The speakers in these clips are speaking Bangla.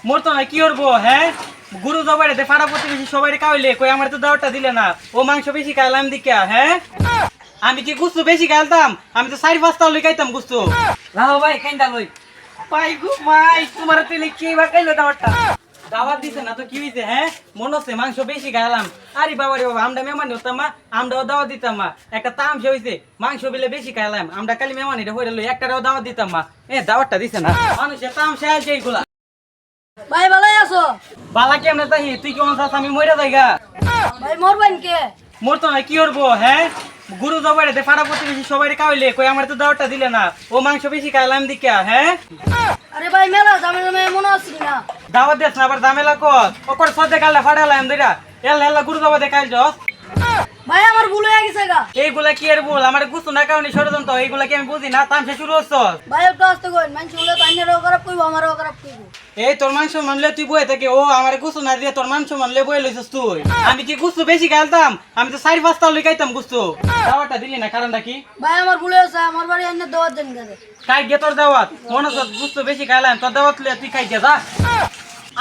মোর তো না কি করবো হ্যাঁ গুরু জবাইতে পাড়া প্রতিবেশী সবাই খাওয়াইলে কই আমার তো দাওয়াতটা দিলে না ও মাংস বেশি খাইলাম দিকা হ্যাঁ আমি কি গুস্তু বেশি খাইতাম আমি তো 4-5টা লই খাইতাম গুস্তু রাহো ভাই কেনটা লই পাই গো মাই তোমার তেলে কি বা খাইলো দাওয়াতটা দাওয়াত দিছে না তো কি হইছে হ্যাঁ মনে হচ্ছে মাংস বেশি খাইলাম আরে বাবা রে বাবা আমরা মেহমান হতাম মা আমরাও দাওয়াত দিতাম মা একটা তামসা হইছে মাংস বিলে বেশি খাইলাম আমরা কালি মেহমান এটা হইলো একটাও দাওয়াত দিতাম মা দাওয়াতটা দিছে না মানুষের তামসা আছে এইগুলা ভাই ভালোই আছো? বালা কেমনে তাই তুই কেমন আছিস আমি মইরা যাইগা ভাই মরবেন কে? মোর তো না কি করবো হ্যাঁ গুরু জবাইতে পাড়া প্রতিবেশী সবাই খাওয়াইলে কই আমার তো দাওয়াতটা দিলে না ও মাংস বেশি খাইলাম দিকা হ্যাঁ আরে ভাই মেলা জামে মনে আসছিল না। দাওয়াত দেস না আবার দামেলা কর ওকর সদ্যে কালটা ফাড়ালাম দিরা এল্লা গুরু জবাইতে খাইল যস ভাই আমার ভুল হয়ে গেছে গা। এইগুলা কি আর বল আমার গুস্তু না কারণে ষড়যন্ত্র এইগুলা কি আমি বুঝি না তামসা শুরু হচ্ছস ভাই একটু আসতে কইন মানুষ বলে পাইনেরও খারাপ কইবো আমারও খারাপ কইবো। এই তোর মাংস মানলে তুই বয়ে থাকে ও আমার গুস্তু না দিয়ে তোর মাংস মানলে বয়ে লইছস তুই আমি কি গুস্তু বেশি খাইতাম আমি তো 4-5টা লই খাইতাম গুস্তু দাওয়াতটা দিলি না কারণটা কি ভাই আমার ভুল হয়েছে আমার বাড়ি এনে দাওয়াত দেন গেছে। খাই গে তোর দাওয়াত মনে হচ্ছে গুস্তু বেশি খাইলাম তোর দাওয়াত লইয়া তুই খাই গে যা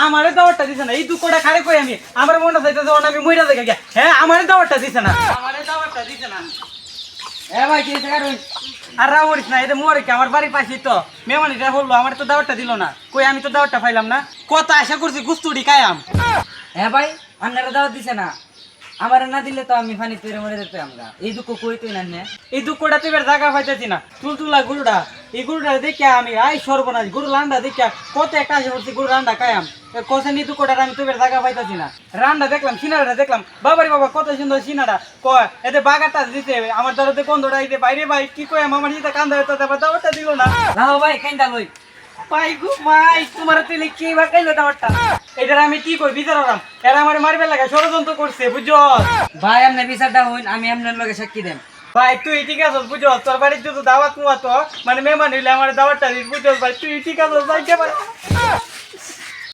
আমারে দাওয়াতটা দিছে না এই দুঃখটা খারে কই আমি আমার মনে চাইতে যখন আমি মইরা যাই গে হ্যাঁ আমারে দাওয়াতটা দিছে না আমারে দাওয়াতটা দিছে না এ ভাই কি কারণ আর রাউরিস না এটা মোর কি আমার বাড়ির পাশেই তো মেহমানিটা হলো আমার তো দাওয়াতটা দিল না কই আমি তো দাওয়াতটা পাইলাম না কত আশা করছি গুস্তুড়ি কায়াম হ্যাঁ ভাই আপনারা দাওয়াত দিছে না আমার না দিলে তো আমি পানি পেরে মরে যেতে আমরা এই দুঃখ কই তুই না নে এই দুঃখটা তুই জায়গা পাইতেছি না তুলতুলা গরুটা এই গরুটা দেখিয়া আমি আই সর্বনাশ গরু লান্ডা দেখিয়া কত একটা আশা করছি গরু রান্ডা কায়াম কষে নি দুঃখটা আমি তুই জায়গা পাইতেছি না রান্ডা দেখলাম সিনারাটা দেখলাম বাবারে বাবা কত সুন্দর সিনারা কয় এতে বাগাটা দিতে আমার দরতে কন্দটা দিতে বাইরে ভাই কি কয় আমার দিতে কান্দা হতো তারপর দাওয়াতটা দিল না রাহো ভাই কেনটা লই পাই গো মাই তোমার তেলে কি বা খাইলো দাওয়াতটা এটার আমি কি কই বিচারাম এরা আমার মারবে লাগা ষড়যন্ত্র করছে বুঝছো ভাই আপনি বিচারটা হইন আমি আপনার লগে সাক্ষী দেন ভাই তুই ঠিক আছিস বুঝছো তোর বাড়িতে তো দাওয়াত মুয়া তো মানে মেহমান হইলে আমার দাওয়াতটা দিস বুঝছো ভাই তুই ঠিক আছিস ভাই কে